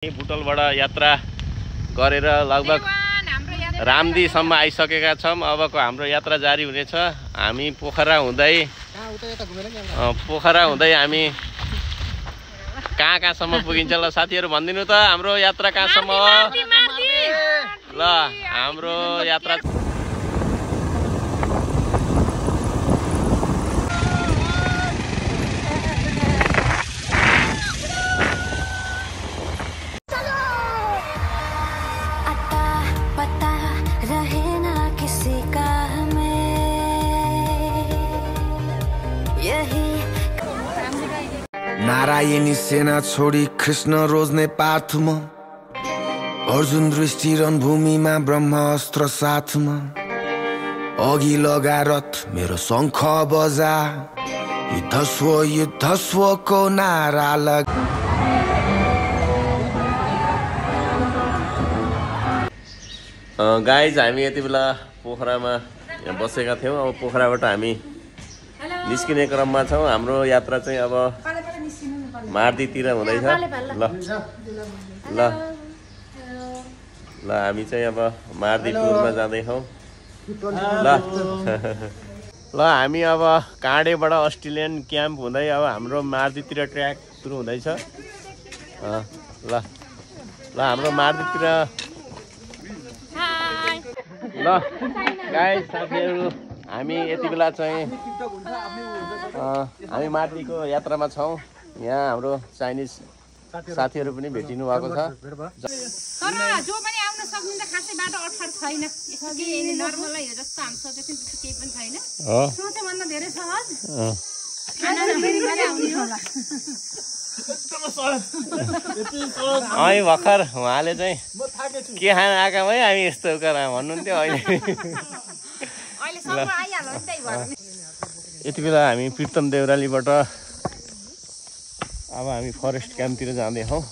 बुटोलबाट यात्रा गरेर लगभग रामदीसम्म आइसकेका छौँ। अबको हाम्रो यात्रा जारी हुनेछ। हामी पोखरा हुँदै हामी कहाँसम्म पुगिन्छ ल साथीहरू भनिदिनु त हाम्रो यात्रा कहाँसम्म हो ल हाम्रो यात्रा नारायणी सेना छोडी कृष्ण रोज्ने पाथमा अर्जुन दृष्टि रणभूमिमा ब्रह्मास्त्र साथमा अघि लगा रथ मेरो शङ्ख बजा युद्धस्वको नारा लग। गाइज हामी यति बेला पोखरामा बसेका थियौँ। अब पोखराबाट हामी निस्किने क्रममा छौँ। हाम्रो यात्रा चाहिँ अब मार्दीतिर हुँदैछ। ल हामी चाहिँ अब मार्दी टुरमा जाँदैछौँ। ल हामी अब काँडेबाट अस्ट्रेलियन क्याम्प हुँदै अब हाम्रो मार्दीतिर ट्र्याक सुरु हुँदैछ। ल हाम्रो मार्दीतिर ल गाइस साथीहरू हामी यति बेला चाहिँ हामी मार्दीको यात्रामा छौँ। यहाँ हाम्रो चाइनिज साथीहरू पनि भेटिनु भएको छ। तर जो पनि आउन सक्नुहुन्छ खासै बाटो अठफाट छैन। यसो के नर्मलै हो जस्तो हामी सोचेको थियौँ केही पनि छैन। सोचे भन्दा धेरै सहज। है भर्खर उहाँले चाहिँ के खान आएका है हामी यस्तो भन्नुहुन्थ्यो अहिले। यति बेला हामी प्रितम देउरालीबाट अब हामी फरेस्ट क्याम्पतिर जाँदैछौँ।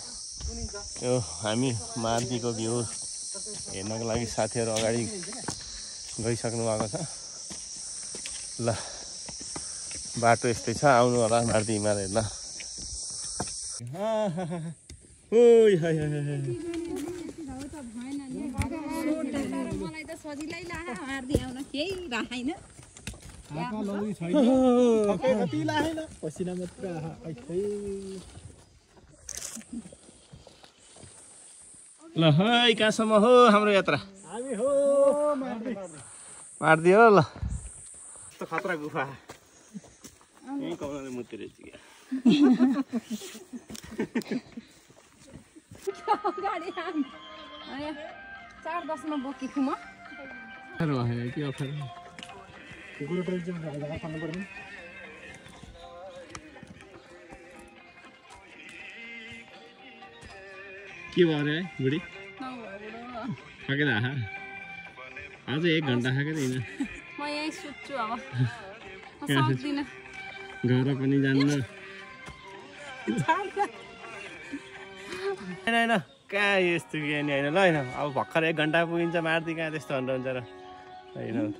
यो हामी मार्दीको भ्यू हेर्नको लागि साथीहरू अगाडि गइसक्नु भएको छ। ल बाटो यस्तै छ, आउनु होला मार्दी हिमाल हेर्न। ल है कहाँसम्म हो हाम्रो यात्रा? मार्दी हो। ल यस्तो खतरा गुफा यहीँ कमाउने मुत्ती रहेछ क्या। 4:10 मा बोकेको म। के अफर के भयो अरे बुढी? खाके आज 1 घन्टा खाके होइन। म यही सुत्छु अब। सक्दिन घर पनि जान्न। होइन कहाँ यस्तो के नि होइन। ल होइन अब भर्खर 1 घन्टा पुगिन्छ मार्दी, कहाँ त्यस्तो हुन्छ र होइन।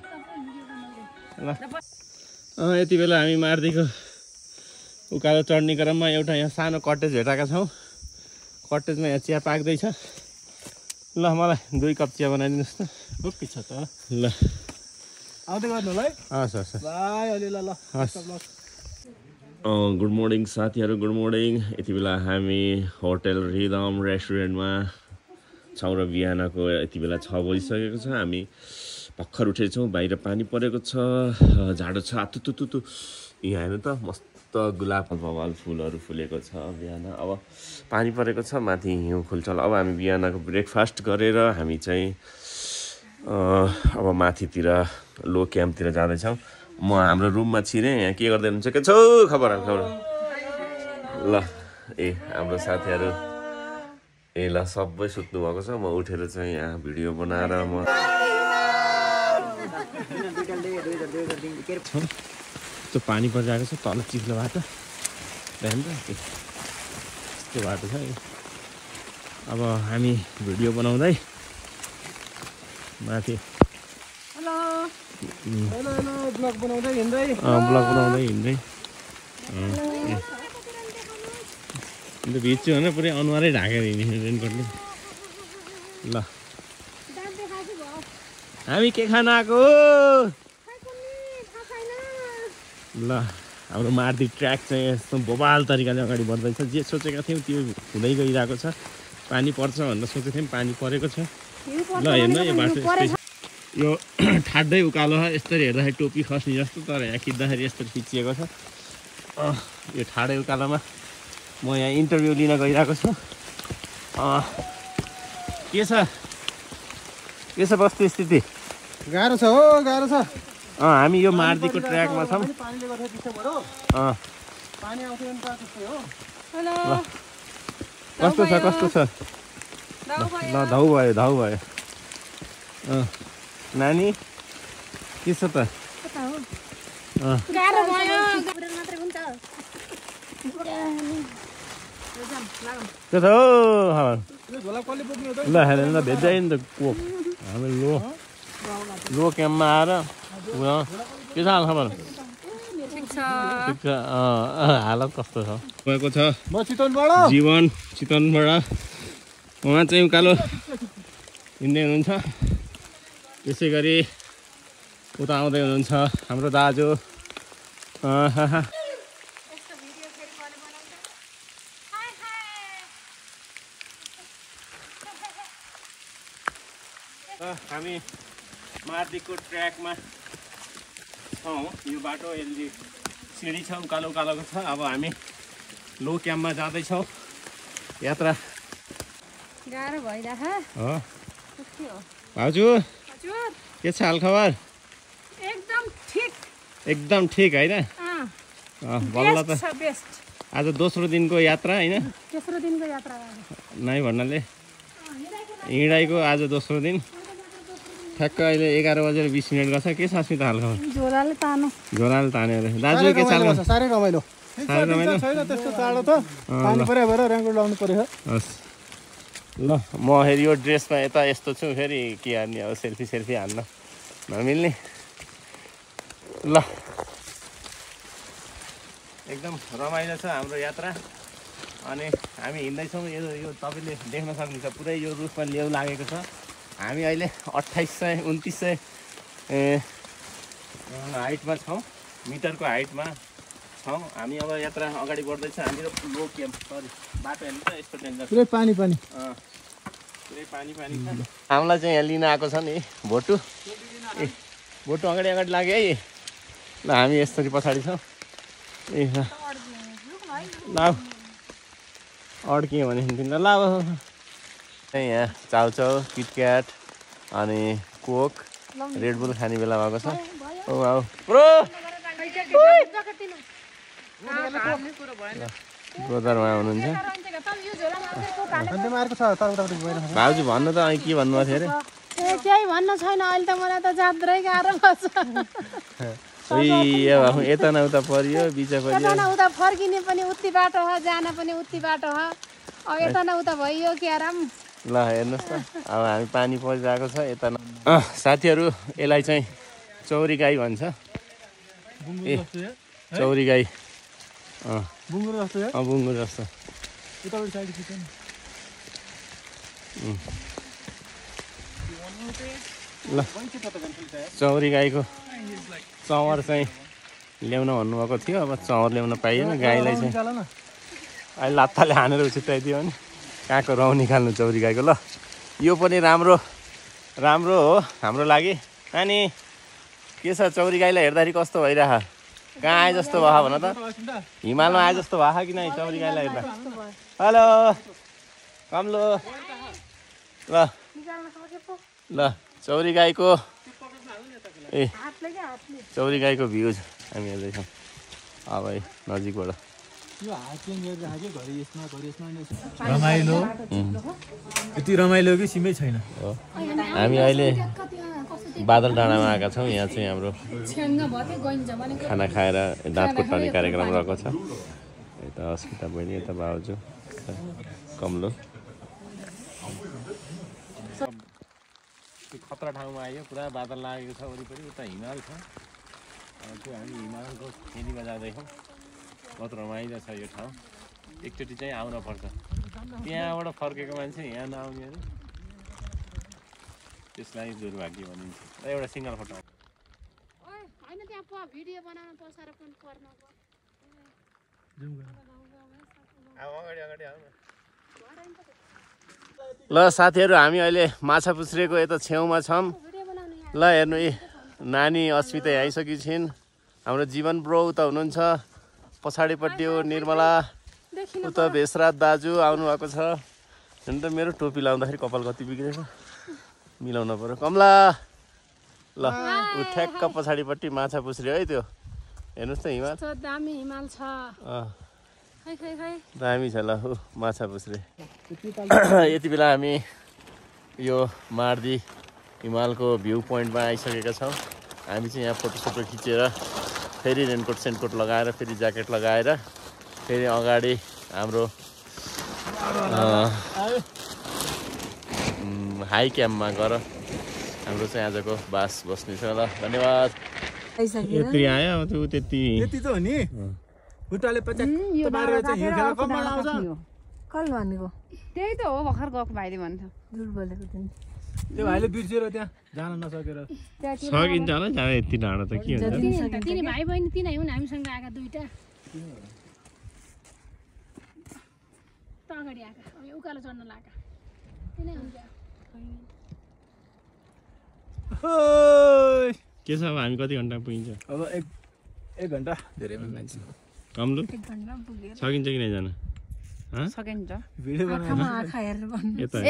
ल यति बेला हामी मार्दीको उकालो चढ्ने क्रममा एउटा यहाँ सानो कटेज भेटाएका छौँ। कटेजमा यहाँ चिया पाक्दैछ। ल मलाई 2 कप चिया बनाइदिनुहोस् त। ओके छ त। ल आउँदै गर्नु ल है। हस् हस् ल गुड मर्निङ साथीहरू, गुड मर्निङ। यति बेला हामी होटल रिदम रेस्टुरेन्टमा छौँ र बिहानको यति बेला 6 बजिसकेको छ। हामी भर्खर उठेछौँ। बाहिर पानी परेको छ, झाडो छ आतुतुतु। यहाँ हेर्नु त मस्त गुलाब भवाल फुलहरू फुलेको छ। बिहान अब पानी परेको छ, माथि हिउँ खुल्छ। अब हामी बिहानको ब्रेकफास्ट गरेर हामी चाहिँ अब माथितिर लो क्याम्पतिर जाँदैछौँ। म हाम्रो रुममा छिरेँ। यहाँ के गर्दै हुनुहुन्छ? के छौ खबर? ल हाम्रो साथीहरू ल सबै सुत्नु भएको छ। म उठेर चाहिँ यहाँ भिडियो बनाएर म त्यो पानी परिरहेको छ तल चिप्लो बाटो देख्नु त त्यो बाटो छ। अब हामी भिडियो बनाउँदै माथि ब्लग बनाउँदै हिँड्दै अन्त भिज्छु भने पुरै अनुहारै ढाकेर हिँड्ने रेनकोटले ल हामी के खान आएको ल हाम्रो मार्दी ट्र्याक चाहिँ यस्तो बोबाल तरिकाले अगाडि बढ्दैछ जे सोचेका थियौँ त्यो हुँदै गइरहेको छ पानी पर्छ भनेर सोचेको थियौँ पानी परेको छ ल हेर्नु यो बाटो यो ठाड्दै उकालो छ यसरी हेर्दाखेरि टोपी खस्ने जस्तो तर यहाँ खिच्दाखेरि यसरी खिचिएको छ यो ठाडै उकालोमा म यहाँ इन्टरभ्यू लिन गइरहेको छु के छ वस्तु स्थिति गाह्रो छ हो गाह्रो छ हामी यो मार्दीको ट्र्याकमा छौँ पानीले गर्दा डिस्टर्ब भयो पानी आउँथ्यो भने त त्यस्तै हो हेलो कस्तो छ ल धाउ भयो नानी के छ त गाह्रो भयो के छ हौ यो झोला कसले बोक्ने हो त ल हेर ल भेट्दै नि त कोक हामी लो क्याम्पमा आएर के छ हालखबर ठिक छ ठिक छ हालत कस्तो छ गएको छ म चितवनबाट जीवन चितवनबाट उहाँ चाहिँ उकालो हिँड्दै हुनुहुन्छ त्यसै गरी उता आउँदै हुनुहुन्छ हाम्रो दाजु हामी मार्दीको ट्र्याकमा छौँ यो बाटो यसले सिँढी छ उकालो उकालोको छ अब हामी लो क्याम्पमा जाँदैछौँ यात्रा गाह्रो भइरह भाउजू के छ हालखबर एकदम ठिक होइन बल्ल त आज दोस्रो दिनको यात्रा होइन तेस्रो दिनको यात्रा नाइ भन्नाले हिँडाइको आज दोस्रो दिन ठ्याक्क अहिले 11:20 गर्छ के छ अस्मिता हालखबर झोलाले तानेर दाजु के छ साह्रै रमाइलो छैन त्यस्तो चाँडो त पानी परे भएर रेनकोट लाउनु पर्यो हस् ल म फेरि यो ड्रेसमा यता यस्तो छु फेरि के हान्ने अब सेल्फी हान्न नमिल्ने ल एकदम रमाइलो छ हाम्रो यात्रा अनि हामी हिँड्दैछौँ यो तपाईँले देख्न सक्नुहुन्छ पुरै यो रुखमा लेउ लागेको छ हामी अहिले 2800-2900 हाइटमा छौँ मिटरको हाइटमा छौँ हामी अब यात्रा अगाडि बढ्दैछ हाम्रो लो क्याम्प सरी बाटो हेर्नु त यस्तो डेन्जर पुरै पानी पुरै पानी छ हामीलाई चाहिँ यहाँ लिन आएको छ नि भोटु भोटु अगाडि लाग्यो है ल हामी यसरी पछाडि छौँ ए ल अड्कियो भने तिमीलाई ल यहाँ चाउचाउ किटक्याट अनि कोक रेडबुल खाने बेला भएको छ औ आऊ प्रो ब्रोदरमा हुनुहुन्छ भाउजू भन्नु त अनि के भन्नुभएको थियो अरे केही भन्नु छैन अहिले त मलाई त जात्रै गाह्रो पर्छ यता न उता परियो बिचा परियो यता न उता फर्किने पनि उति बाटो हो जान पनि उति बाटो हो अब यता न उता भइयो के आराम ल हेर्नुहोस् त अब हामी पानी परिरहेको छ यता साथीहरू यसलाई चाहिँ चौरी गाई भन्छ ए चौरी गाई बुङ्गुर जस्तो ल चौरी गाईको चौर चाहिँ ल्याउन भन्नुभएको थियो अब चौर ल्याउन पाइएन गाईलाई चाहिँ अहिले लात्ताले हानेर उछिट्याइदियो भने कहाँको रौँ निकाल्नु चौरी गाईको ल यो पनि राम्रो हो हाम्रो लागि अनि के छ चौरी गाईलाई हेर्दाखेरि कस्तो भइरह कहाँ आए जस्तो भयो भन त हिमालमा आए जस्तो भयो कि नै चौरी गाईलाई हेर्दा हेलो कम्लो ल चौरी गाईको चौरी गाईको भ्युज हामी हेर्दैछौँ अब है नजिकबाट रमाइलो यति रमाइलो कि सिमै छैन हामी अहिले बादल डाँडामा आएका छौँ यहाँ चाहिँ हाम्रो खाना खाएर दाँत कोट्टाउने कार्यक्रम रहेको छ यता अस्मिता बहिनी यता भाउजू कमलो खतरा ठाउँमा आयो पुरा बादल लागेको छ वरिपरि उता हिमाल छ त्यो हामी हिमालको फेरीमा जाँदैछौँ बहुत रमाइलो छ यो ठाउँ एकचोटि चाहिँ आउन पर्छ त्यहाँबाट फर्केको मान्छे यहाँ नआउने अरे त्यसलाई दुर्भाग्य भनिन्छ एउटा सिङ्गल फोटो होइन त्यहाँ भिडियो बनाउन पसार पनि पर्न ल साथीहरू हामी अहिले माछापुच्छ्रेको यता छेउमा छौँ ल हेर्नु यी नानी अस्मिता आइसकेकी छिन् हाम्रो जीवन ब्रो उता हुनुहुन्छ पछाडिपट्टि हो निर्मला उता भेषराज दाजु आउनुभएको छ हुन त मेरो टोपी लाउँदाखेरि कपाल कति बिग्रेको मिलाउन पर्यो कमला ल ऊ ठ्याक्क पछाडिपट्टि माछा पुछ्रियो है त्यो हेर्नुहोस् त हिमाल दामी हिमाल छ दामी छ ल ऊ माछा पुछ्रे यति बेला हामी यो मार्दी हिमालको भ्यू पोइन्टमा आइसकेका छौँ हामी चाहिँ यहाँ फोटोसोटो खिचेर फेरि रेनकोट सेनकोट लगाएर फेरि ज्याकेट लगाएर फेरि अगाडि हाम्रो हाई क्याम्पमा गएर हाम्रो चाहिँ आजको बास बस्नेछ ल धन्यवाद यति आयो अब त्यो त्यति त हो नि खुट्टाले पचाक बारेर चाहिँ हिउँ खेल्न कम आउँछ कल भनेको त्यही त हो भर्खर गएको भाइले भन्थ्यो झुट बोलेको थिएँ त्यो भाइले बिर्सेर त्यहाँ जान नसकेर सकिन्छ होला जाँदा यति डाँडो त के हुन्छ तिनी भाइ बहिनी तिनै हुन् हामीसँग आएका दुईटा त अगाडि आएका अब उकालो चढ्न लाग्यो तिनै हुन्छ के छ अब हामी कति घन्टा पुगिन्छ अब एक घन्टा धेरै मान्छे कमलु सकिन्छ कि नै जान सकिन्छ भिडियो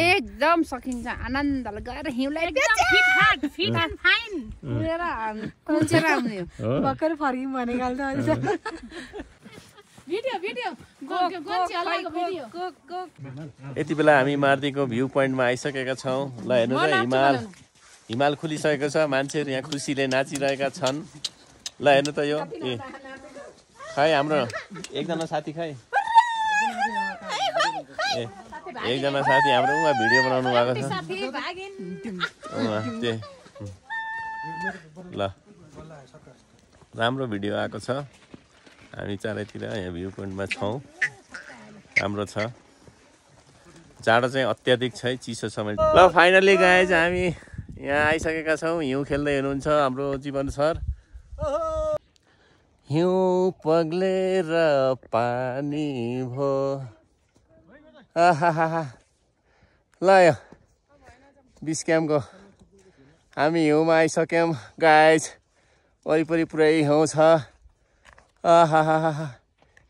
एकदम सकिन्छ आनन्दले गएर हिउँलाई फिट एन्ड फाइन पुरेर कुचेर आउने हो भर्खर फर्किम भनेको त भिडियो यति बेला हामी मार्दीको भ्यू पोइन्टमा आइसकेका छौँ ल हेर्नुहोस् है हिमाल खुलिसकेको छ मान्छेहरू यहाँ खुसीले नाचिरहेका छन् ल हेर्नु त यो ए खै हाम्रो एकजना साथी खै ए एकजना साथी हाम्रो उहाँ भिडियो बनाउनु भएको छ ल राम्रो भिडियो आएको छ हामी चारैतिर यहाँ भ्यू पोइन्टमा छौँ राम्रो छ जाडो चाहिँ अत्याधिक छ है चिसो समय ल फाइनली गाइज हामी यहाँ आइसकेका छौँ हिउँ खेल्दै हुनुहुन्छ हाम्रो जीवन सर हिउँ पग्लेर पानी भो आहा ल यो बिस क्याम्पको हामी हिउँमा आइसक्यौँ गाइज वरिपरि पुरै हिउँ छ आहा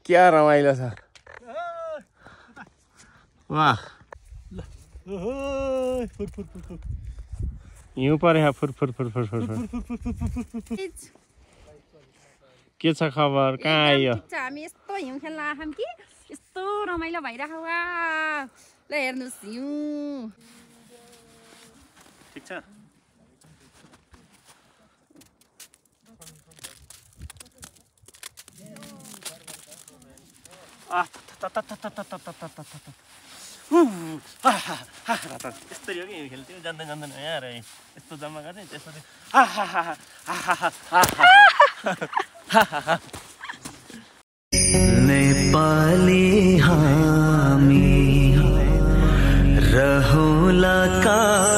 क्या रमाइलो छ वाह हिउँ पऱ्यो फुर के छ खबर कहाँ आयो हामी यस्तो हिउँ खेल्न आएछौँ कि यस्तो रमाइलो भइरहेको वा ल हेर्नुहोस् हिउँ ठिक छ यस्तरी हो कि हिउँ खेल्थ्यो जान्दैन यहाँ यस्तो जम्मा गर्ने त्यसपछि नेपाली हामी रहुला का